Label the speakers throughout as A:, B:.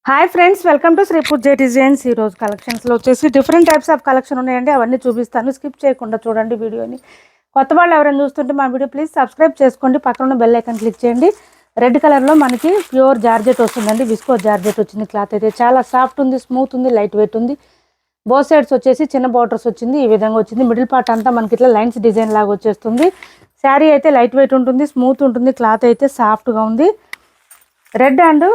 A: Hi friends, welcome to Shri Puja designs. ఈ రోజు కలెక్షన్స్లో వచ్చేసి డిఫరెంట్ టైప్స్ ఆఫ్ కలెక్షన్ ఉన్నాయండి. అవన్నీ చూపిస్తాను, స్కిప్ చేయకుండా చూడండి వీడియోని. కొత్త వాళ్ళు ఎవరైనా చూస్తుంటే మా వీడియో ప్లీజ్ సబ్స్క్రైబ్ చేసుకోండి, పక్కన ఉన్న బెల్ ఐకాన్ క్లిక్ చేయండి. రెడ్ కలర్లో మనకి ప్యూర్ జార్జెట్ వస్తుందండి, విస్కో జార్జెట్ వచ్చింది. క్లాత్ అయితే చాలా సాఫ్ట్ ఉంది, స్మూత్ ఉంది, లైట్ వెయిట్ ఉంది. బోత్ సైడ్స్ వచ్చేసి చిన్న బార్డర్స్ వచ్చింది, ఈ విధంగా వచ్చింది. మిడిల్ పార్ట్ అంతా మనకి ఇట్లా లైన్స్ డిజైన్ లాగా వచ్చేస్తుంది. శారీ అయితే లైట్ వెయిట్ ఉంటుంది, స్మూత్ ఉంటుంది, క్లాత్ అయితే సాఫ్ట్గా ఉంది. రెడ్ అండ్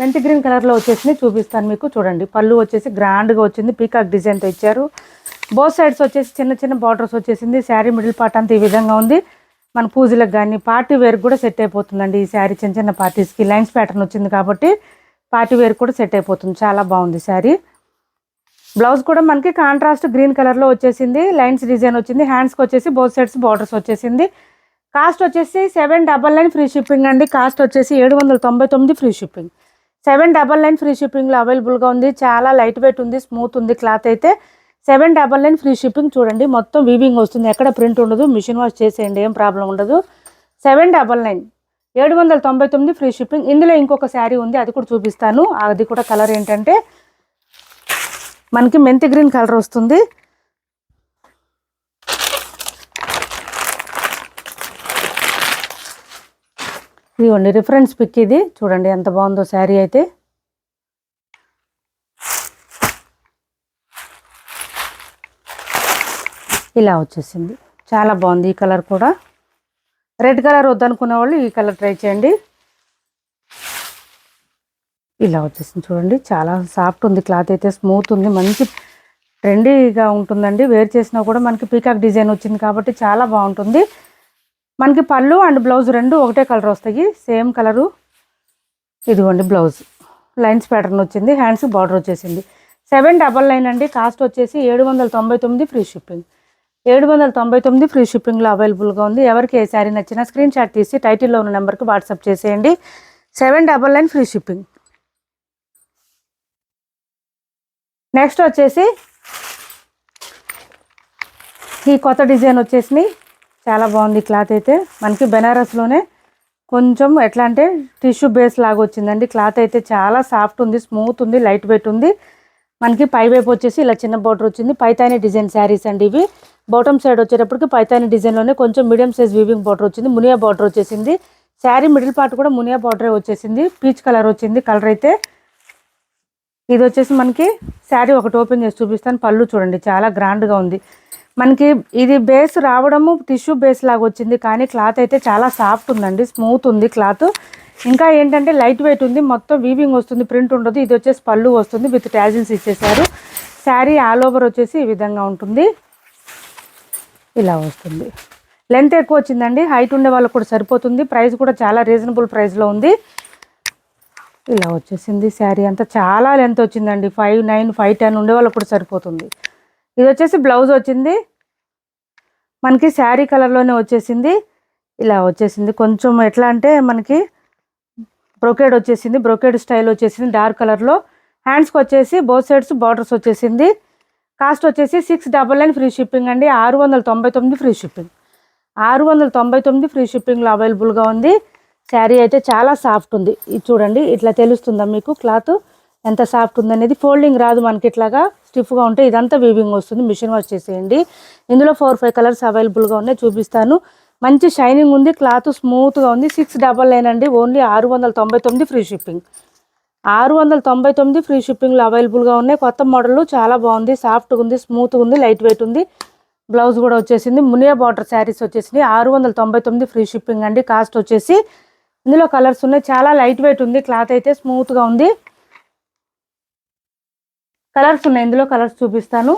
A: మెంతి గ్రీన్ కలర్లో వచ్చేసి చూపిస్తాను మీకు. చూడండి, పళ్ళు వచ్చేసి గ్రాండ్గా వచ్చింది, పీకాక్ డిజైన్తో ఇచ్చారు. బోత్ సైడ్స్ వచ్చేసి చిన్న చిన్న బార్డర్స్ వచ్చేసింది. శారీ మిడిల్ పార్ట్ అంతా ఈ విధంగా ఉంది. మన పూజలకు కానీ పార్టీ వేర్ కూడా సెట్ అయిపోతుందండి. ఈ శారీ చిన్న చిన్న పార్టీస్కి లైన్స్ ప్యాటర్న్ వచ్చింది కాబట్టి పార్టీ వేర్ కూడా సెట్ అయిపోతుంది. చాలా బాగుంది శారీ. బ్లౌజ్ కూడా మనకి కాంట్రాస్ట్ గ్రీన్ కలర్లో వచ్చేసింది, లైన్స్ డిజైన్ వచ్చింది. హ్యాండ్స్కి వచ్చేసి బోత్ సైడ్స్ బార్డర్స్ వచ్చేసింది. కాస్ట్ వచ్చేసి 799 ఫ్రీ షిప్పింగ్ అండి. కాస్ట్ వచ్చేసి 799 ఫ్రీ షిప్పింగ్. 799 ఫ్రీ షిప్పింగ్లో అవైలబుల్గా ఉంది. చాలా లైట్ వెయిట్ ఉంది, స్మూత్ ఉంది క్లాత్ అయితే. 799 ఫ్రీ షిప్పింగ్. చూడండి, మొత్తం వీవింగ్ వస్తుంది, ఎక్కడ ప్రింట్ ఉండదు. మిషన్ వాష్ చేసేయండి, ఏం ప్రాబ్లం ఉండదు. 799 799 ఫ్రీ షిప్పింగ్. ఇందులో ఇంకొక శారీ ఉంది, అది కూడా చూపిస్తాను. అది కూడా కలర్ ఏంటంటే మనకి మెంతి గ్రీన్ కలర్ వస్తుంది. ఇదిగోండి రిఫరెన్స్ పిక్ ఇది. చూడండి ఎంత బాగుందో శారీ అయితే. ఇలా వచ్చేసింది, చాలా బాగుంది. ఈ కలర్ కూడా, రెడ్ కలర్ వద్దనుకునే వాళ్ళు ఈ కలర్ ట్రై చేయండి. ఇలా వచ్చేసింది చూడండి, చాలా సాఫ్ట్ ఉంది క్లాత్ అయితే, స్మూత్ ఉంది, మంచి ట్రెండీగా ఉంటుందండి. వేర్ చేసినా కూడా మనకి పీకాక్ డిజైన్ వచ్చింది కాబట్టి చాలా బాగుంటుంది. మనకి పళ్ళు అండ్ బ్లౌజ్ రెండు ఒకటే కలర్ వస్తాయి, సేమ్ కలరు. ఇదిగోండి బ్లౌజ్ లైన్స్ ప్యాటర్న్ వచ్చింది, హ్యాండ్స్ బార్డర్ వచ్చేసింది. 799 అండి. కాస్ట్ వచ్చేసి 799 ఫ్రీ షిప్పింగ్. 799 ఫ్రీ షిప్పింగ్లో అవైలబుల్గా ఉంది. ఎవరికి ఏ శారీ నచ్చినా స్క్రీన్ షాట్ తీసి టైటిల్లో ఉన్న నెంబర్కి వాట్సాప్ చేసేయండి. 799 ఫ్రీ షిప్పింగ్. నెక్స్ట్ వచ్చేసి ఈ కొత్త డిజైన్ వచ్చేసి చాలా బాగుంది క్లాత్ అయితే. మనకి బెనారస్లోనే కొంచెం ఎట్లా అంటే టిష్యూ బేస్ లాగా వచ్చిందండి. క్లాత్ అయితే చాలా సాఫ్ట్ ఉంది, స్మూత్ ఉంది, లైట్ వెయిట్ ఉంది. మనకి పై వైపు వచ్చేసి ఇలా చిన్న బార్డర్ వచ్చింది. పైతాని డిజైన్ శారీస్ అండి ఇవి. బాటమ్ సైడ్ వచ్చేటప్పటికి పైతాని డిజైన్లోనే కొంచెం మీడియం సైజ్ వీవింగ్ బార్డర్ వచ్చింది, మునియా బార్డర్ వచ్చేసింది. శారీ మిడిల్ పార్ట్ కూడా మునియా బార్డరే వచ్చేసింది, పీచ్ కలర్ వచ్చింది కలర్ అయితే. ఇది వచ్చేసి మనకి శారీ ఒకటి ఓపెన్ చేసి చూపిస్తాను. పళ్ళు చూడండి, చాలా గ్రాండ్గా ఉంది. మనకి ఇది బేస్ రావడము టిష్యూ బేస్ లాగా వచ్చింది, కానీ క్లాత్ అయితే చాలా సాఫ్ట్ ఉందండి, స్మూత్ ఉంది క్లాత్. ఇంకా ఏంటంటే లైట్ వెయిట్ ఉంది, మొత్తం వీవింగ్ వస్తుంది, ప్రింట్ ఉండదు. ఇది వచ్చేసి పళ్ళు వస్తుంది, విత్ ట్యాజిల్స్ ఇచ్చేసారు. శారీ ఆల్ ఓవర్ వచ్చేసి ఈ విధంగా ఉంటుంది, ఇలా వస్తుంది. లెంత్ ఎక్కువ వచ్చిందండి, హైట్ ఉండే వాళ్ళకు కూడా సరిపోతుంది. ప్రైస్ కూడా చాలా రీజనబుల్ ప్రైస్లో ఉంది. ఇలా వచ్చేసింది శారీ అంతా, చాలా లెంత్ వచ్చిందండి. 5'9", 5'10" ఉండే వాళ్ళకు కూడా సరిపోతుంది. ఇది వచ్చేసి బ్లౌజ్ వచ్చింది, మనకి శారీ కలర్లోనే వచ్చేసింది. ఇలా వచ్చేసింది, కొంచెం ఎట్లా అంటే మనకి బ్రొకేడ్ వచ్చేసింది, బ్రొకేడ్ స్టైల్ వచ్చేసింది డార్క్ కలర్లో. హ్యాండ్స్కి వచ్చేసి బోత్ సైడ్స్ బార్డర్స్ వచ్చేసింది. కాస్ట్ వచ్చేసి 699 ఫ్రీ షిప్పింగ్ అండి. 699 ఫ్రీ షిప్పింగ్. 699 ఫ్రీ షిప్పింగ్లో అవైలబుల్గా ఉంది. శారీ అయితే చాలా సాఫ్ట్ ఉంది. ఇది చూడండి, ఇట్లా తెలుస్తుందా మీకు క్లాత్ ఎంత సాఫ్ట్ ఉందనేది. ఫోల్డింగ్ రాదు మనకి, ఇట్లాగా స్టిఫ్గా ఉంటే ఇదంతా వీవింగ్ వస్తుంది. మిషన్ వాష్ చేసేయండి. ఇందులో 4-5 కలర్స్ అవైలబుల్గా ఉన్నాయి, చూపిస్తాను. మంచి షైనింగ్ ఉంది, క్లాత్ స్మూత్గా ఉంది. 699 అండి, ఓన్లీ 699 ఫ్రీ షిప్పింగ్. 699 ఫ్రీ షిప్పింగ్లో అవైలబుల్గా ఉన్నాయి. కొత్త మోడల్ చాలా బాగుంది, సాఫ్ట్గా ఉంది, స్మూత్గా ఉంది, లైట్ వెయిట్ ఉంది. బ్లౌజ్ కూడా వచ్చేసింది, మునియా బార్డర్ శారీస్ వచ్చేసింది. 699 ఫ్రీ షిప్పింగ్ అండి. కాస్ట్ వచ్చేసి ఇందులో కలర్స్ ఉన్నాయి, చాలా లైట్ వెయిట్ ఉంది, క్లాత్ అయితే స్మూత్గా ఉంది. కలర్స్ ఉన్నాయి, ఇందులో కలర్స్ చూపిస్తాను.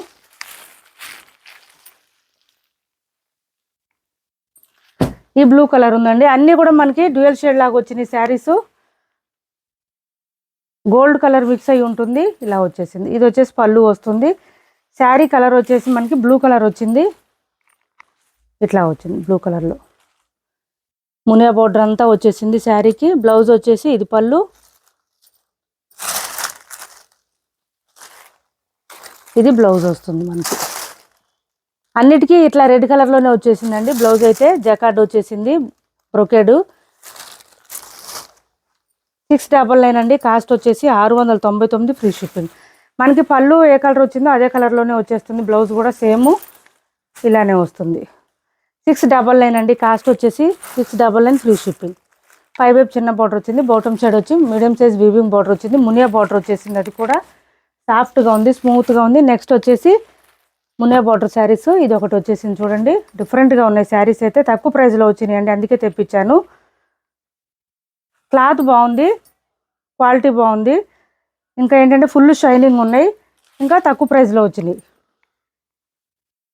A: ఈ బ్లూ కలర్ ఉందండి. అన్నీ కూడా మనకి డ్యూయల్ షేడ్ లాగా వచ్చినాయి శారీస్. గోల్డ్ కలర్ మిక్స్ అయి ఉంటుంది, ఇలా వచ్చేసింది. ఇది వచ్చేసి పళ్ళు వస్తుంది. శారీ కలర్ వచ్చేసి మనకి బ్లూ కలర్ వచ్చింది, ఇట్లా వచ్చింది బ్లూ కలర్లో. మునియా బోర్డర్ అంతా వచ్చేసింది శారీకి. బ్లౌజ్ వచ్చేసి ఇది పళ్ళు, ఇది బ్లౌజ్ వస్తుంది మనకి. అన్నిటికీ ఇట్లా రెడ్ కలర్లోనే వచ్చేసిందండి. బ్లౌజ్ అయితే జకార్డ్ వచ్చేసింది, బ్రొకేడు. 699 అండి. కాస్ట్ వచ్చేసి 699 ఫ్రీ షిప్పింగ్. మనకి పళ్ళు ఏ కలర్ వచ్చిందో అదే కలర్లోనే వచ్చేస్తుంది. బ్లౌజ్ కూడా సేమ్ ఇలానే వస్తుంది. 699 అండి. కాస్ట్ వచ్చేసి 699 ఫ్రీ షిప్పింగ్. 5 వైపు చిన్న బార్డర్ వచ్చింది. బాటమ్ సైడ్ వచ్చి మీడియం సైజ్ వీవింగ్ బార్డర్ వచ్చింది. మునియా బార్డర్ వచ్చేసింది. అది కూడా సాఫ్ట్గా ఉంది, స్మూత్గా ఉంది. నెక్స్ట్ వచ్చేసి మునియా బార్డర్ శారీస్ ఇది ఒకటి వచ్చేసింది. చూడండి డిఫరెంట్గా ఉన్నాయి శారీస్ అయితే. తక్కువ ప్రైస్లో వచ్చినాయండి, అందుకే తెప్పించాను. క్లాత్ బాగుంది, క్వాలిటీ బాగుంది. ఇంకా ఏంటంటే ఫుల్ షైనింగ్ ఉన్నాయి, ఇంకా తక్కువ ప్రైస్లో వచ్చినాయి.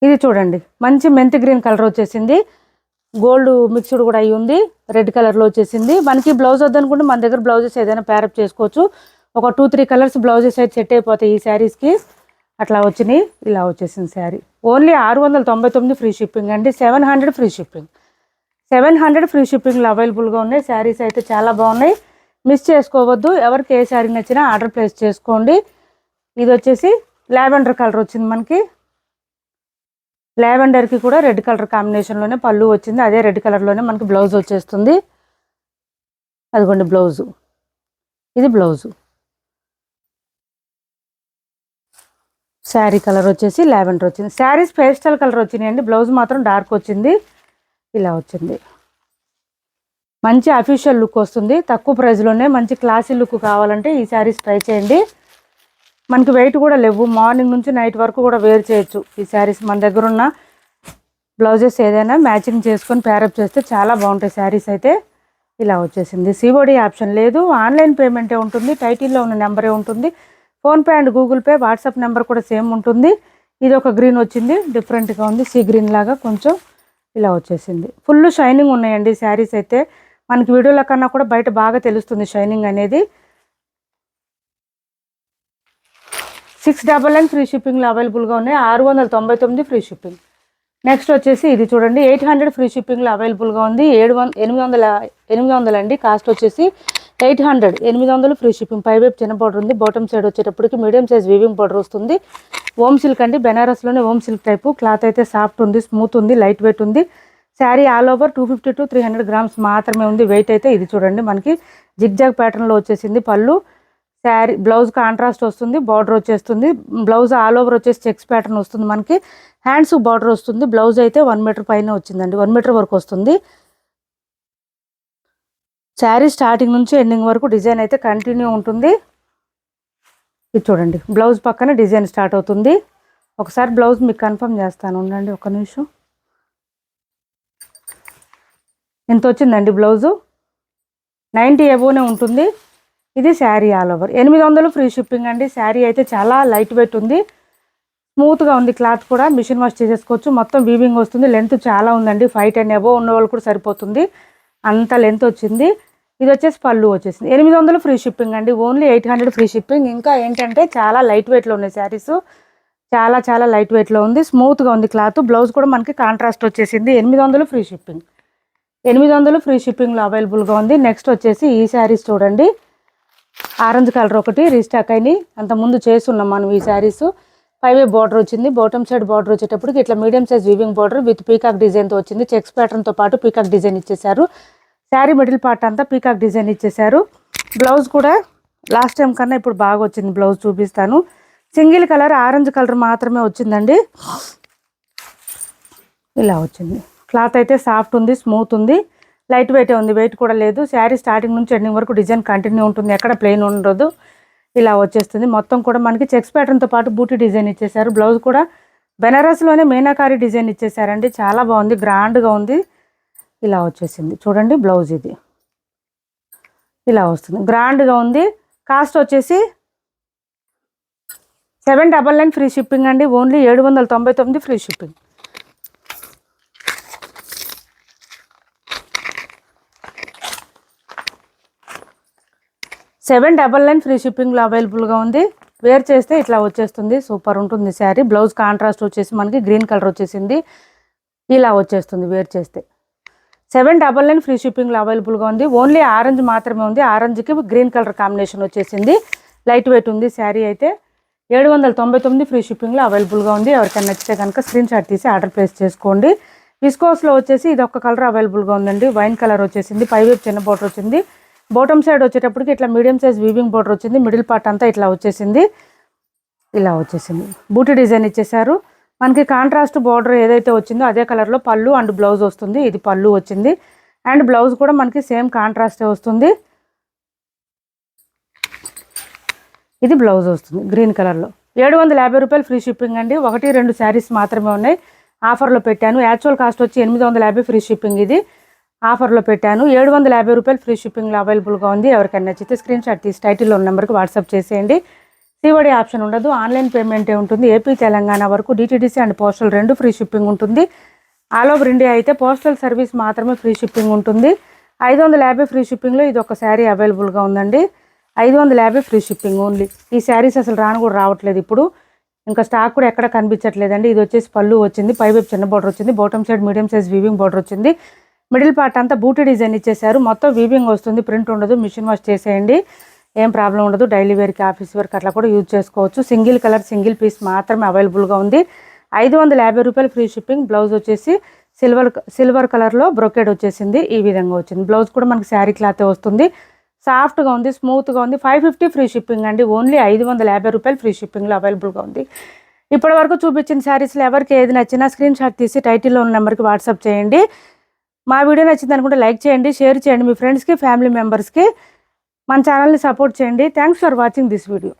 A: ఇది చూడండి మంచి మెంతి గ్రీన్ కలర్ వచ్చేసింది. గోల్డ్ మిక్స్డ్ కూడా అయ్యి ఉంది. రెడ్ కలర్లో వచ్చేసింది. మనకి బ్లౌజ్ వద్దనుకుంటే మన దగ్గర బ్లౌజెస్ ఏదైనా ప్యారప్ చేసుకోవచ్చు. ఒక 2-3 కలర్స్ బ్లౌజెస్ అయితే సెట్ అయిపోతాయి ఈ శారీస్కి. అట్లా వచ్చినాయి. ఇలా వచ్చేసింది శారీ. ఓన్లీ 699 ఫ్రీ షిప్పింగ్ అండి. 700 ఫ్రీ షిప్పింగ్. 700 ఫ్రీ షిప్పింగ్లో అవైలబుల్గా ఉన్నాయి. శారీస్ అయితే చాలా బాగున్నాయి, మిస్ చేసుకోవద్దు. ఎవరికి ఏ శారీ నచ్చినా ఆర్డర్ ప్లేస్ చేసుకోండి. ఇది వచ్చేసి లావెండర్ కలర్ వచ్చింది. మనకి లావెండర్కి కూడా రెడ్ కలర్ కాంబినేషన్లోనే పళ్ళు వచ్చింది. అదే రెడ్ కలర్లోనే మనకి బ్లౌజ్ వచ్చేస్తుంది. అదిగోండి బ్లౌజు, ఇది బ్లౌజు. శారీ కలర్ వచ్చేసి లావెండర్ వచ్చింది. శారీస్ పేస్టల్ కలర్ వచ్చినాయండి. బ్లౌజ్ మాత్రం డార్క్ వచ్చింది. ఇలా వచ్చింది. మంచి అఫీషియల్ లుక్ వస్తుంది. తక్కువ ప్రైస్లోనే మంచి క్లాసీ లుక్ కావాలంటే ఈ శారీస్ ట్రై చేయండి. మనకి వెయిట్ కూడా లేవు. మార్నింగ్ నుంచి నైట్ వరకు కూడా వేర్ చేయొచ్చు ఈ శారీస్. మన దగ్గర ఉన్న బ్లౌజెస్ ఏదైనా మ్యాచింగ్ చేసుకొని ప్యారప్ చేస్తే చాలా బాగుంటాయి శారీస్ అయితే. ఇలా వచ్చేసింది. సిఓడి ఆప్షన్ లేదు, ఆన్లైన్ పేమెంటే ఉంటుంది. టైటిల్లో ఉన్న నెంబరే ఉంటుంది. PhonePe and Google pay, WhatsApp number కూడా సేమ్ ఉంటుంది. ఇది ఒక గ్రీన్ వచ్చింది, డిఫరెంట్గా ఉంది. సీ గ్రీన్ లాగా కొంచెం ఇలా వచ్చేసింది. ఫుల్ షైనింగ్ ఉన్నాయండి శారీస్ అయితే. మనకి వీడియోల కన్నా కూడా బయట బాగా తెలుస్తుంది షైనింగ్ అనేది. 699 ఫ్రీ షిప్పింగ్లో అవైలబుల్గా ఉన్నాయి. 699 ఫ్రీ షిప్పింగ్. నెక్స్ట్ వచ్చేసి ఇది చూడండి 800 ఫ్రీ షిప్పింగ్లో అవైలబుల్గా ఉంది. 800 అండి. కాస్ట్ వచ్చేసి 800. 800 ఫ్రీ షిప్పింగ్. పై వైపు చిన్న బార్డర్ ఉంది. బాటమ్ సైడ్ వచ్చేటప్పటికి మీడియం సైజ్ వీవింగ్ బార్డర్ వస్తుంది. ఓమ్ సిల్క్ అండి, బెనారస్లోనే ఓమ్ సిల్క్ టైపు. క్లాత్ అయితే సాఫ్ట్ ఉంది, స్మూత్ ఉంది, లైట్ వెయిట్ ఉంది. Sari all over 250 to 300 grams మాత్రమే ఉంది వెయిట్ అయితే. ఇది చూడండి మనకి జిగ్జాగ్ ప్యాటర్న్లో వచ్చేసింది పళ్ళు. శారీ బ్లౌజ్ కాంట్రాస్ట్ వస్తుంది, బార్డర్ వచ్చేస్తుంది. బ్లౌజ్ ఆల్ ఓవర్ వచ్చేసి చెక్స్ ప్యాటర్న్ వస్తుంది. మనకి హ్యాండ్స్ బార్డర్ వస్తుంది. బ్లౌజ్ అయితే 1 మీటర్ పైన వచ్చిందండి, 1 మీటర్ వరకు వస్తుంది. శారీ స్టార్టింగ్ నుంచి ఎండింగ్ వరకు డిజైన్ అయితే కంటిన్యూ ఉంటుంది. ఇది చూడండి బ్లౌజ్ పక్కన డిజైన్ స్టార్ట్ అవుతుంది. ఒకసారి బ్లౌజ్ మీకు కన్ఫర్మ్ చేస్తాను, ఉండండి ఒక నిమిషం. ఎంత వచ్చిందండి బ్లౌజు? 90 అబోనే ఉంటుంది. ఇది sari all over. 800 free shipping అండి. శారీ అయితే చాలా లైట్ వెయిట్ ఉంది, స్మూత్గా ఉంది. క్లాత్ కూడా మిషన్ వాష్ చేసేసుకోవచ్చు. మొత్తం వీవింగ్ వస్తుంది. లెంత్ చాలా ఉందండి. 510 అబో ఉన్న వాళ్ళు కూడా సరిపోతుంది, అంత లెంత్ వచ్చింది. ఇది వచ్చేసి పళ్ళు వచ్చేసింది. 800 ఫ్రీ షిప్పింగ్ అండి. Only 800 free shipping. ఇంకా ఏంటంటే చాలా లైట్ వెయిట్లో ఉన్నాయి శారీస్. చాలా చాలా లైట్ వెయిట్లో ఉంది, స్మూత్గా ఉంది క్లాత్. బ్లౌజ్ కూడా మనకి కాంట్రాస్ట్ వచ్చేసింది. 800 ఫ్రీ షిప్పింగ్. 800 ఫ్రీ షిప్పింగ్లో అవైలబుల్గా ఉంది. నెక్స్ట్ వచ్చేసి ఈ శారీస్ చూడండి. ఆరెంజ్ కలర్ ఒకటి రీస్టాక్ అయినాయి, అంతకుముందు చేస్తున్నాం మనం ఈ శారీస్. 5 బార్డర్ వచ్చింది. బాటమ్ సైడ్ బార్డర్ వచ్చేటప్పటికి ఇట్లా medium size weaving border with peacock డిజైన్తో వచ్చింది. చెక్స్ ప్యాటర్న్తో పాటు పీకాక్ డిజైన్ ఇచ్చేసారు. శారీ మిడిల్ పార్ట్ అంతా పీకాక్ డిజైన్ ఇచ్చేసారు. బ్లౌజ్ కూడా లాస్ట్ టైం కన్నా ఇప్పుడు బాగా వచ్చింది. బ్లౌజ్ చూపిస్తాను. సింగిల్ కలర్ ఆరెంజ్ కలర్ మాత్రమే వచ్చిందండి. ఇలా వచ్చింది. క్లాత్ అయితే సాఫ్ట్ ఉంది, స్మూత్ ఉంది, లైట్ వెయిట్ ఉంది, వెయిట్ కూడా లేదు. శారీ స్టార్టింగ్ నుంచి ఎండింగ్ వరకు డిజైన్ కంటిన్యూ ఉంటుంది, ఎక్కడ ప్లెయిన్ ఉండదు. ఇలా వచ్చేస్తుంది. మొత్తం కూడా మనకి చెక్స్ ప్యాటర్న్తో పాటు బూటీ డిజైన్ ఇచ్చేసారు. బ్లౌజ్ కూడా బెనారస్లోనే మీనాకారి డిజైన్ ఇచ్చేసారండి. చాలా బాగుంది, గ్రాండ్గా ఉంది. ఇలా వచ్చేసింది చూడండి బ్లౌజ్. ఇది ఇలా వస్తుంది, గ్రాండ్గా ఉంది. కాస్ట్ వచ్చేసి 799 ఫ్రీ షిప్పింగ్ అండి. Only 799 free shipping. $799 ఫ్రీ షిప్పింగ్లో అవైలబుల్గా ఉంది. వేర్ చేస్తే ఇట్లా వచ్చేస్తుంది, సూపర్ ఉంటుంది శారీ. బ్లౌజ్ కాంట్రాస్ట్ వచ్చేసి మనకి గ్రీన్ కలర్ వచ్చేసింది. ఇలా వచ్చేస్తుంది వేర్ చేస్తే. 799 ఫ్రీ షిప్పింగ్లో అవైలబుల్గా ఉంది. ఓన్లీ ఆరెంజ్ మాత్రమే ఉంది. ఆరెంజ్కి గ్రీన్ కలర్ కాంబినేషన్ వచ్చేసింది. లైట్ వెయిట్ ఉంది శారీ అయితే. 799 ఫ్రీ షిప్పింగ్లో అవైలబుల్గా ఉంది. ఎవరికైనా నచ్చితే కనుక స్క్రీన్ షాట్ తీసి ఆర్డర్ ప్లేస్ చేసుకోండి. విస్కోస్లో వచ్చేసి ఇది ఒక కలర్ అవైలబుల్గా ఉందండి. వైన్ కలర్ వచ్చేసింది. 5 చిన్న బోర్డర్ వచ్చింది. బాటమ్ సైడ్ వచ్చేటప్పటికి ఇట్లా మీడియం సైజ్ వీవింగ్ బోర్డర్ వచ్చింది. మిడిల్ పార్ట్ అంతా ఇట్లా వచ్చేసింది, ఇలా వచ్చేసింది. బూటీ డిజైన్ ఇచ్చేసారు. మనకి కాంట్రాస్ట్ బార్డర్ ఏదైతే వచ్చిందో అదే కలర్లో పళ్ళు అండ్ బ్లౌజ్ వస్తుంది. ఇది పళ్ళు వచ్చింది అండ్ బ్లౌజ్ కూడా మనకి సేమ్ కాంట్రాస్టే వస్తుంది. ఇది బ్లౌజ్ వస్తుంది గ్రీన్ కలర్లో. 750 రూపాయలు ఫ్రీ షిప్పింగ్ అండి. 1-2 శారీస్ మాత్రమే ఉన్నాయి. ఆఫర్లో పెట్టాను. యాక్చువల్ కాస్ట్ వచ్చి 850 ఫ్రీ షిప్పింగ్. ఇది ఆఫర్లో పెట్టాను. 750 రూపాయలు ఫ్రీ షిప్పింగ్లో అవైలబుల్గా ఉంది. ఎవరికైనా నచ్చితే స్క్రీన్ షాట్ తీసి టైటిల్లో ఉన్న నెంబర్కి వాట్సాప్ చేసేయండి. సిఓడి ఆప్షన్ ఉండదు, ఆన్లైన్ పేమెంటే ఉంటుంది. ఏపీ తెలంగాణ వరకు DTDC and postal 2 free shipping ఉంటుంది. ఆల్ ఓవర్ ఇండియా అయితే పోస్టల్ సర్వీస్ మాత్రమే ఫ్రీ షిప్పింగ్ ఉంటుంది. 550 ఫ్రీ షిప్పింగ్లో ఇది ఒక శారీ అవైలబుల్గా ఉందండి. 550 ఫ్రీ షిప్పింగ్ ఓన్లీ. ఈ శారీస్ అసలు రాను కూడా రావట్లేదు ఇప్పుడు, ఇంకా స్టాక్ కూడా ఎక్కడ కనిపించట్లేదండి. ఇది వచ్చేసి పళ్ళు వచ్చింది, పైవైపు చిన్న బార్డర్ వచ్చింది, bottom side medium size weaving border వచ్చింది. మిడిల్ పార్ట్ అంతా బూటీ డిజైన్ ఇచ్చేసారు. మొత్తం వీవింగ్ వస్తుంది, ప్రింట్ ఉండదు. మిషన్ వాష్ చేసేయండి, ఏం ప్రాబ్లం ఉండదు. డైలీ వేర్కి, ఆఫీస్ వేర్కి అట్లా కూడా యూజ్ చేసుకోవచ్చు. సింగిల్ కలర్ సింగిల్ పీస్ మాత్రమే అవైలబుల్గా ఉంది. 550 రూపాయలు ఫ్రీ షిప్పింగ్. బ్లౌజ్ వచ్చేసి సిల్వర్ కలర్లో బ్రొకెడ్ వచ్చేసింది. ఈ విధంగా వచ్చింది. బ్లౌజ్ కూడా మనకి శారీ క్లాతే వస్తుంది. సాఫ్ట్గా ఉంది, స్మూత్గా ఉంది. 550 ఫ్రీ షిప్పింగ్ అండి. ఓన్లీ 550 రూపాయలు ఫ్రీ షిప్పింగ్లో అవైలబుల్గా ఉంది. ఇప్పటి వరకు చూపించిన శారీస్లో ఎవరికి ఏది నచ్చినా స్క్రీన్ షాట్ తీసి టైటిల్లో ఉన్న నెంబర్కి వాట్సాప్ చేయండి. మా వీడియో నచ్చింది అనుకుంటే లైక్ చేయండి, షేర్ చేయండి మీ ఫ్రెండ్స్కి, ఫ్యామిలీ మెంబర్స్కి. మన ఛానల్ని సపోర్ట్ చేయండి. Thanks for watching this video.